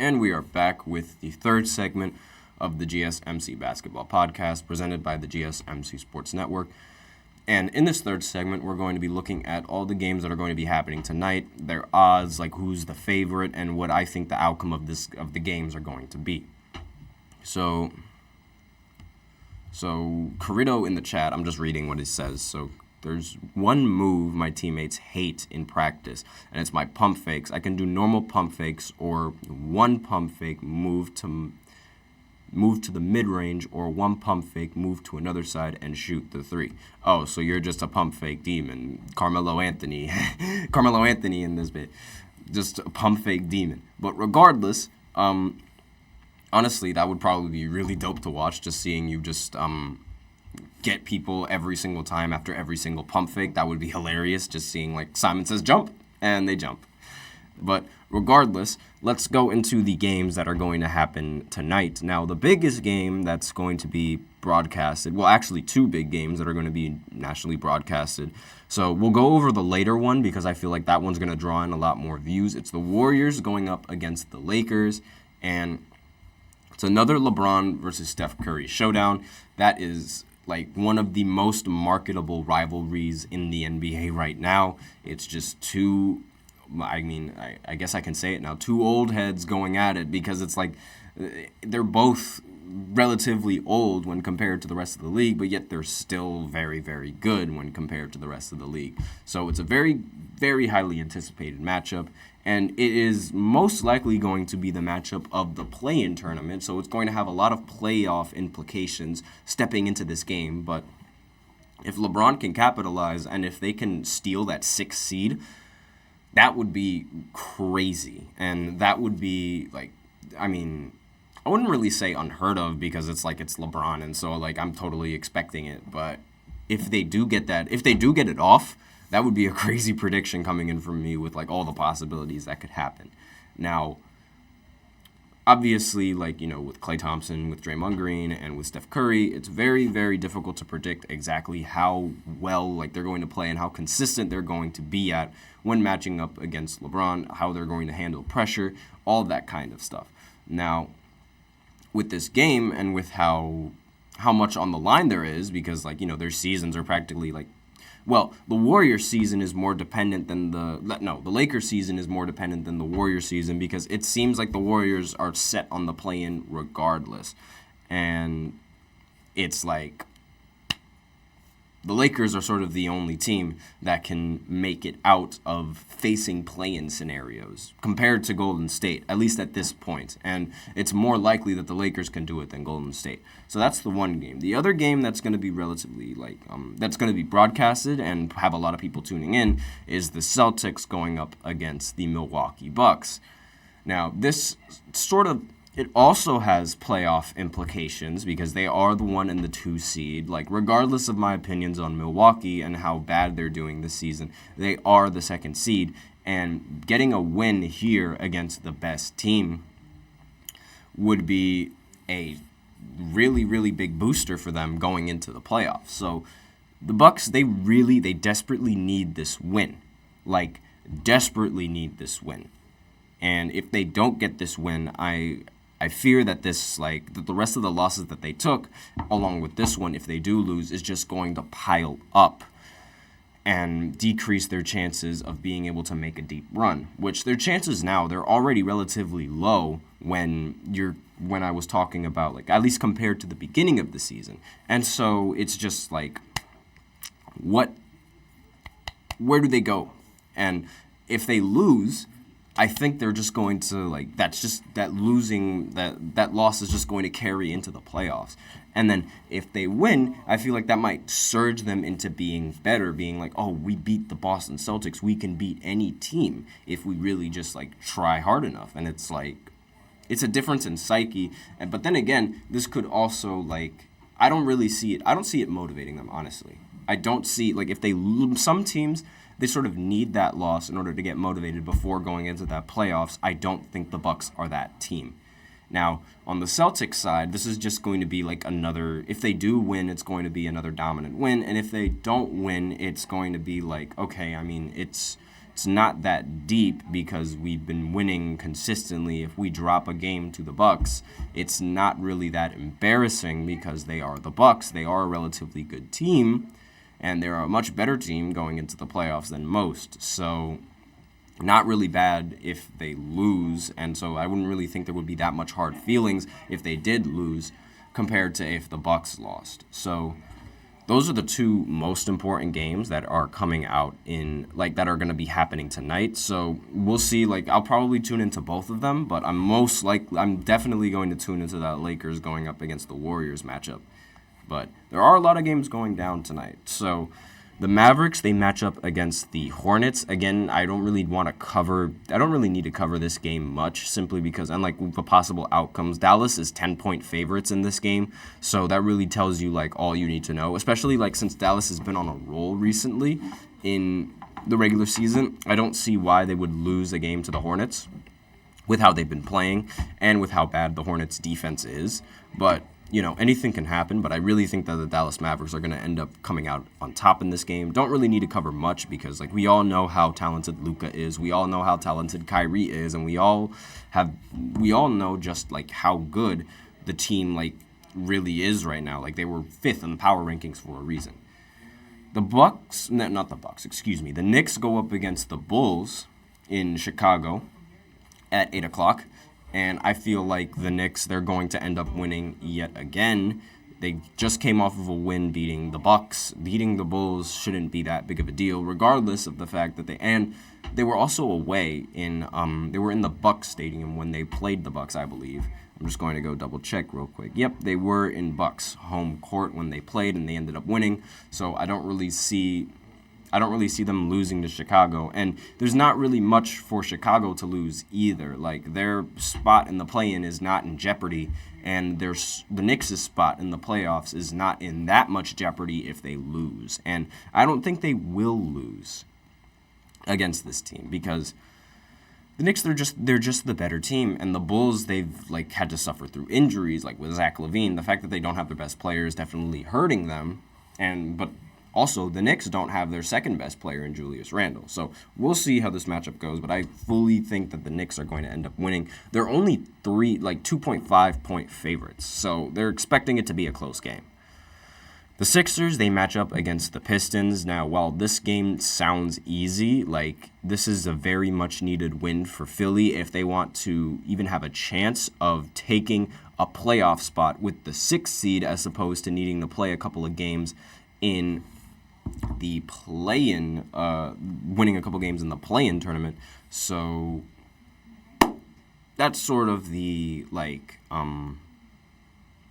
And we are back with the third segment of the GSMC Basketball Podcast presented by the GSMC Sports Network. And in this third segment, we're going to be looking at all the games that are going to be happening tonight, their odds, like who's the favorite, and what I think the outcome of the games are going to be. So Corrido in the chat, I'm just reading what it says. So there's one move my teammates hate in practice, and it's my pump fakes. I can do normal pump fakes or one pump fake move to the mid-range, or one pump fake move to another side and shoot the three. Oh, so you're just a pump fake demon. Carmelo Anthony in this bit. Just a pump fake demon. But regardless, honestly, that would probably be really dope to watch, just seeing you just get people every single time after every single pump fake. That would be hilarious, just seeing, like, Simon says jump, and they jump. But regardless, let's go into the games that are going to happen tonight. Now, the biggest game that's going to be broadcasted, well, actually two big games that are going to be nationally broadcasted. So we'll go over the later one because I feel like that one's going to draw in a lot more views. It's the Warriors going up against the Lakers, and it's another LeBron versus Steph Curry showdown. That is like one of the most marketable rivalries in the NBA right now. It's just two, I guess I can say it now, two old heads going at it, because it's like they're both relatively old when compared to the rest of the league, but yet they're still very, very good when compared to the rest of the league. So it's a very, very highly anticipated matchup, and it is most likely going to be the matchup of the play-in tournament, so it's going to have a lot of playoff implications stepping into this game. But if LeBron can capitalize, and if they can steal that 6th seed, that would be crazy. And that would be, like, I wouldn't really say unheard of, because it's like it's LeBron, and so, like, I'm totally expecting it. But if they do get it off, that would be a crazy prediction coming in from me, with, like, all the possibilities that could happen. Now, obviously, like, you know, with Klay Thompson, with Draymond Green, and with Steph Curry, it's very, very difficult to predict exactly how well, like, they're going to play and how consistent they're going to be at when matching up against LeBron, how they're going to handle pressure, all that kind of stuff. Now, with this game, and with how much on the line there is, because, like, you know, their seasons are practically, like, well, the Warriors season is more dependent than the Lakers season is more dependent than the Warriors season, because it seems like the Warriors are set on the play-in regardless. And it's like the Lakers are sort of the only team that can make it out of facing play-in scenarios compared to Golden State, at least at this point. And it's more likely that the Lakers can do it than Golden State. So that's the one game. The other game that's going to be relatively, like, that's going to be broadcasted and have a lot of people tuning in is the Celtics going up against the Milwaukee Bucks. Now, this sort of, it also has playoff implications, because they are the 1 and the 2 seed. Like, regardless of my opinions on Milwaukee and how bad they're doing this season, they are the 2nd seed. And getting a win here against the best team would be a really, really big booster for them going into the playoffs. So the Bucks, they desperately need this win. Like, desperately need this win. And if they don't get this win, I fear that that the rest of the losses that they took, along with this one, if they do lose, is just going to pile up and decrease their chances of being able to make a deep run, which their chances now, they're already relatively low when I was talking about, like, at least compared to the beginning of the season. And so it's just like, where do they go? And if they lose, I think they're just going to, like, that loss is just going to carry into the playoffs. And then if they win, I feel like that might surge them into being better, being like, oh, we beat the Boston Celtics. We can beat any team if we really just, like, try hard enough. And it's like, it's a difference in psyche. But then again, this could also, like, I don't see it motivating them, honestly. I don't see, like, if they lose, some teams, they sort of need that loss in order to get motivated before going into that playoffs. I don't think the Bucks are that team. Now, on the Celtics side, this is just going to be like another, if they do win, it's going to be another dominant win. And if they don't win, it's going to be like, okay, I mean, it's it's not that deep because we've been winning consistently. If we drop a game to the Bucks, it's not really that embarrassing because they are the Bucks. They are a relatively good team, and they're a much better team going into the playoffs than most. So not really bad if they lose, and so I wouldn't really think there would be that much hard feelings if they did lose compared to if the Bucks lost. So those are the two most important games that are coming out that are going to be happening tonight. So we'll see. I'll probably tune into both of them, but I'm definitely going to tune into that Lakers going up against the Warriors matchup. But there are a lot of games going down tonight. So the Mavericks, they match up against the Hornets. Again, I don't really need to cover this game much, simply because, unlike the possible outcomes, Dallas is 10-point favorites in this game. So that really tells you, all you need to know, especially, since Dallas has been on a roll recently in the regular season. I don't see why they would lose a game to the Hornets with how they've been playing and with how bad the Hornets' defense is. But anything can happen, but I really think that the Dallas Mavericks are going to end up coming out on top in this game. Don't really need to cover much because, we all know how talented Luka is. We all know how talented Kyrie is, and we all know just, how good the team, really is right now. They were 5th in the power rankings for a reason. The Knicks go up against the Bulls in Chicago at 8 o'clock. And I feel like the Knicks, they're going to end up winning yet again. They just came off of a win beating the Bucks. Beating the Bulls shouldn't be that big of a deal, regardless of the fact that they were also away they were in the Bucks Stadium when they played the Bucks, I believe. I'm just going to go double check real quick. Yep, they were in Bucks home court when they played, and they ended up winning. So I don't really see them losing to Chicago. And there's not really much for Chicago to lose either. Their spot in the play-in is not in jeopardy, and the Knicks' spot in the playoffs is not in that much jeopardy if they lose. And I don't think they will lose against this team because the Knicks, they're just the better team, and the Bulls, they've had to suffer through injuries, with Zach LaVine. The fact that they don't have their best player is definitely hurting them, but also, the Knicks don't have their second-best player in Julius Randle. So we'll see how this matchup goes, but I fully think that the Knicks are going to end up winning. They're only 2.5-point favorites, so they're expecting it to be a close game. The Sixers, they match up against the Pistons. Now, while this game sounds easy, this is a very much-needed win for Philly if they want to even have a chance of taking a playoff spot with the 6th seed as opposed to needing to play a couple of games in the play-in, winning a couple games in the play-in tournament. So that's sort of the,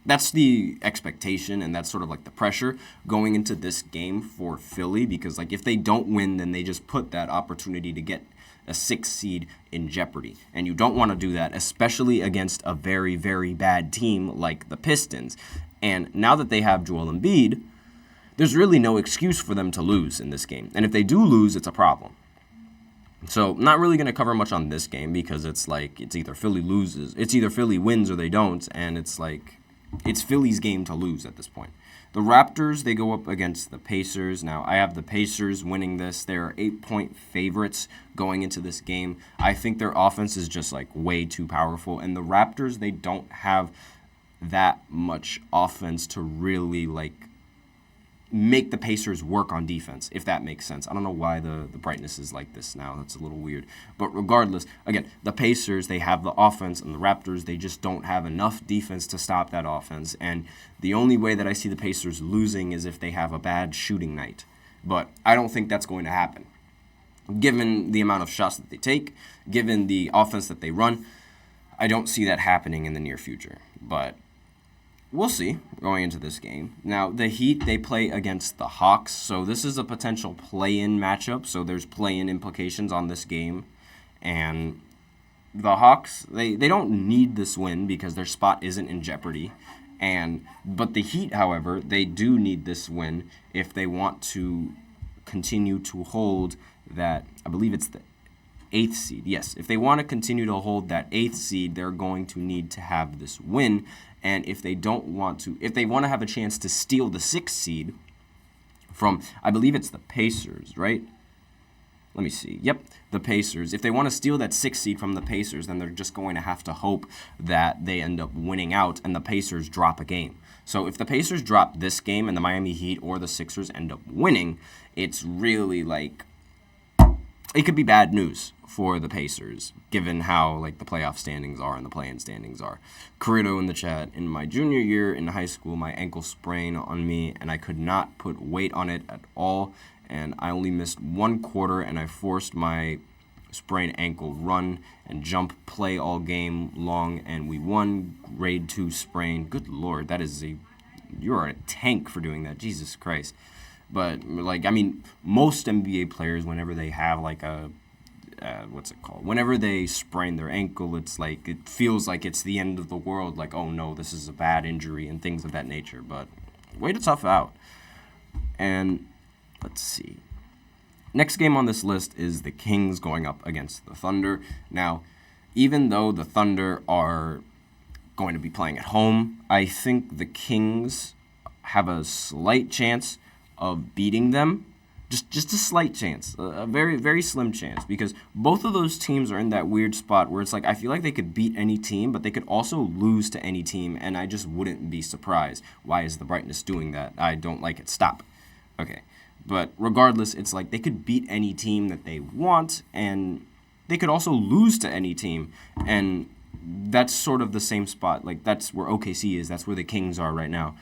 that's the expectation, and that's sort of the pressure going into this game for Philly, because if they don't win, then they just put that opportunity to get a 6th seed in jeopardy. And you don't want to do that, especially against a very, very bad team like the Pistons. And now that they have Joel Embiid, there's really no excuse for them to lose in this game. And if they do lose, it's a problem. So not really going to cover much on this game because it's either Philly wins or they don't, and it's Philly's game to lose at this point. The Raptors, they go up against the Pacers. Now, I have the Pacers winning this. They're 8-point favorites going into this game. I think their offense is just way too powerful, and the Raptors, they don't have that much offense to really make the Pacers work on defense, if that makes sense. I don't know why the brightness is like this now. That's a little weird. But regardless, again, the Pacers, they have the offense, and the Raptors, they just don't have enough defense to stop that offense. And the only way that I see the Pacers losing is if they have a bad shooting night. But I don't think that's going to happen. Given the amount of shots that they take, given the offense that they run, I don't see that happening in the near future. But we'll see going into this game. Now, the Heat, they play against the Hawks, so this is a potential play-in matchup, so there's play-in implications on this game. And the Hawks, they don't need this win because their spot isn't in jeopardy. But the Heat, however, they do need this win if they want to continue to hold that, I believe it's the 8th seed. Yes, if they want to continue to hold that 8th seed, they're going to need to have this win. And if they want to have a chance to steal the 6th seed from, I believe it's the Pacers, right? let me see. Yep, the Pacers. If they want to steal that 6th seed from the Pacers, then they're just going to have to hope that they end up winning out and the Pacers drop a game. So if the Pacers drop this game and the Miami Heat or the Sixers end up winning, it's really like, it could be bad news for the Pacers, given how like the playoff standings are and the play-in standings are. Corrido in the chat, in my junior year in high school, my ankle sprained on me, and I could not put weight on it at all, and I only missed 1 quarter, and I forced my sprained ankle run and jump play all game long, and we won grade 2 sprain. Good Lord, you're a tank for doing that, Jesus Christ. But, like, I mean, most NBA players, whenever they have, like, whenever they sprain their ankle, it's like, it feels like it's the end of the world. Like, oh, no, this is a bad injury and things of that nature. But way to tough out. And let's see. Next game on this list is the Kings going up against the Thunder. Now, even though the Thunder are going to be playing at home, I think the Kings have a slight chance of beating them, just a slight chance, a very, very slim chance, because both of those teams are in that weird spot where it's like, I feel like they could beat any team, but they could also lose to any team, and I just wouldn't be surprised. Why is the brightness doing that? I don't like it. Stop. Okay. But regardless, it's like they could beat any team that they want, and they could also lose to any team, and that's sort of the same spot. Like, that's where OKC is. That's where the Kings are right now.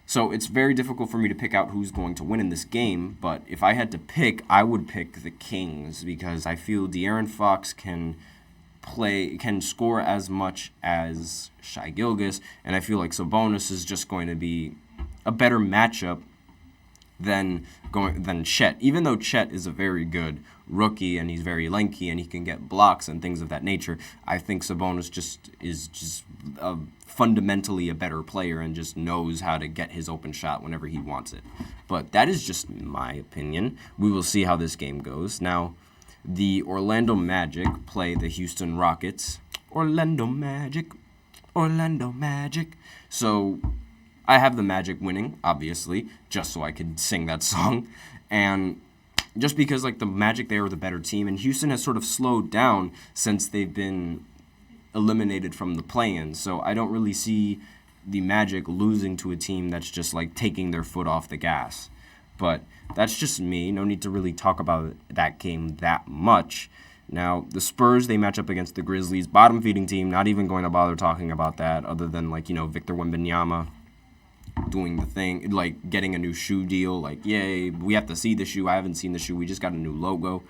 So it's very difficult for me to pick out who's going to win in this game, but if I had to pick, I would pick the Kings because I feel De'Aaron Fox can score as much as Shai Gilgeous, and I feel like Sabonis is just going to be a better matchup than Chet. Even though Chet is a very good rookie and he's very lanky and he can get blocks and things of that nature, I think Sabonis is fundamentally a better player and just knows how to get his open shot whenever he wants it. But that is just my opinion. We will see how this game goes. Now, the Orlando Magic play the Houston Rockets. Orlando Magic. So I have the Magic winning, obviously, just so I could sing that song. And just because, like, the Magic, they are the better team. And Houston has sort of slowed down since they've been eliminated from the play-in. So I don't really see the Magic losing to a team that's just, like, taking their foot off the gas. But that's just me. No need to really talk about that game that much. Now, the Spurs, they match up against the Grizzlies. Bottom-feeding team, not even going to bother talking about that other than, like, Victor Wembanyama doing the thing, like getting a new shoe deal, like, yay, we have to see the shoe. I haven't seen the shoe. We just got a new logo.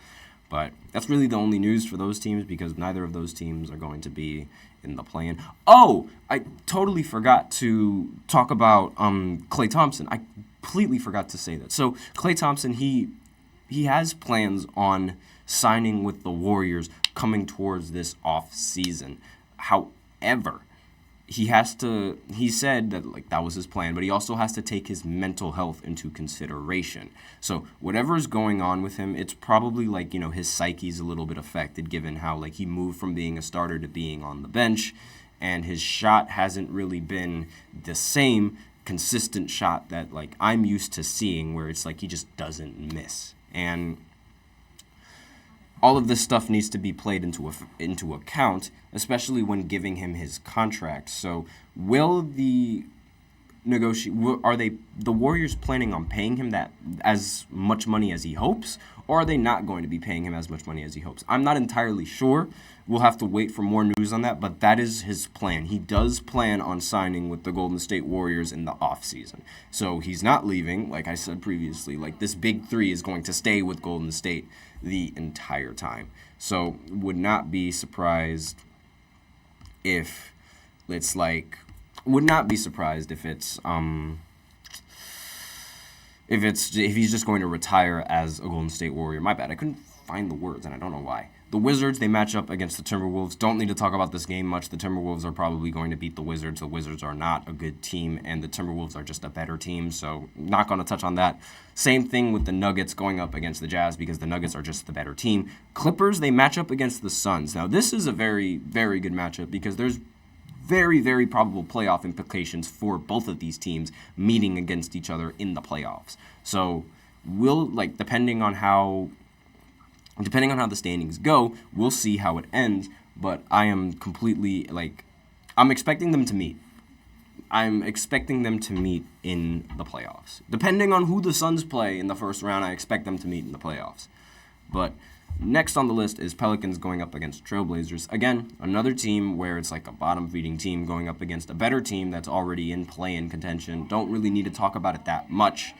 But that's really the only news for those teams because neither of those teams are going to be in the play-in. Oh, I totally forgot to talk about Klay Thompson. I completely forgot to say that. So Klay Thompson, he has plans on signing with the Warriors coming towards this off season. However, he said that, like, that was his plan, but he also has to take his mental health into consideration. So whatever is going on with him, it's probably like, his psyche's a little bit affected given how, like, he moved from being a starter to being on the bench, and his shot hasn't really been the same consistent shot that, like, I'm used to seeing where it's like he just doesn't miss. And all of this stuff needs to be played into account, especially when giving him his contract. So, are the Warriors planning on paying him that as much money as he hopes, or are they not going to be paying him as much money as he hopes? I'm not entirely sure. We'll have to wait for more news on that, but that is his plan. He does plan on signing with the Golden State Warriors in the offseason. So he's not leaving, like I said previously. Like, this big three is going to stay with Golden State the entire time. So would not be surprised if it's if he's just going to retire as a Golden State Warrior. My bad, I couldn't find the words and I don't know why. The Wizards, they match up against the Timberwolves. Don't need to talk about this game much. The Timberwolves are probably going to beat the Wizards. The Wizards are not a good team, and the Timberwolves are just a better team, so not going to touch on that. Same thing with the Nuggets going up against the Jazz because the Nuggets are just the better team. Clippers, they match up against the Suns. Now, this is a very, very good matchup because there's very, very probable playoff implications for both of these teams meeting against each other in the playoffs. So, depending on how Depending on how the standings go, we'll see how it ends, but I am completely, I'm expecting them to meet. I'm expecting them to meet in the playoffs. Depending on who the Suns play in the first round, I expect them to meet in the playoffs. But next on the list is Pelicans going up against Trailblazers. Again, another team where it's like a bottom-feeding team going up against a better team that's already in play-in contention. Don't really need to talk about it that much.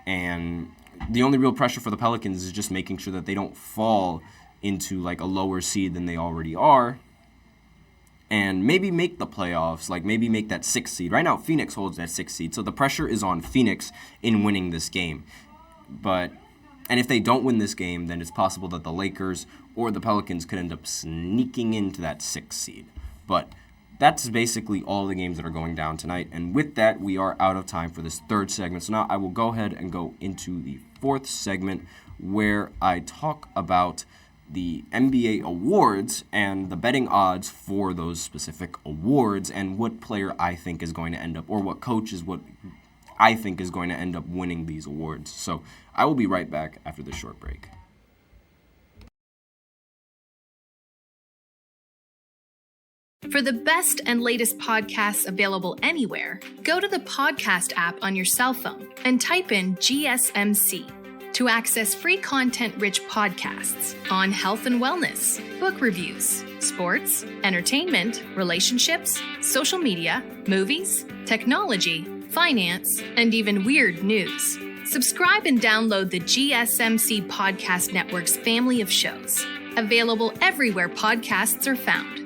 And the only real pressure for the Pelicans is just making sure that they don't fall into like a lower seed than they already are. And maybe make the playoffs, maybe make that 6th seed. Right now, Phoenix holds that 6th seed, so the pressure is on Phoenix in winning this game. And if they don't win this game, then it's possible that the Lakers or the Pelicans could end up sneaking into that 6th seed. But that's basically all the games that are going down tonight. And with that, we are out of time for this 3rd segment. So now I will go ahead and go into the 4th segment where I talk about the NBA awards and the betting odds for those specific awards and what player I think is going to end up, or what coach is what I think is going to end up winning these awards. So I will be right back after this short break. For the best and latest podcasts available anywhere, go to the podcast app on your cell phone and type in GSMC to access free content-rich podcasts on health and wellness, book reviews, sports, entertainment, relationships, social media, movies, technology, finance, and even weird news. Subscribe and download the GSMC Podcast Network's family of shows, available everywhere podcasts are found.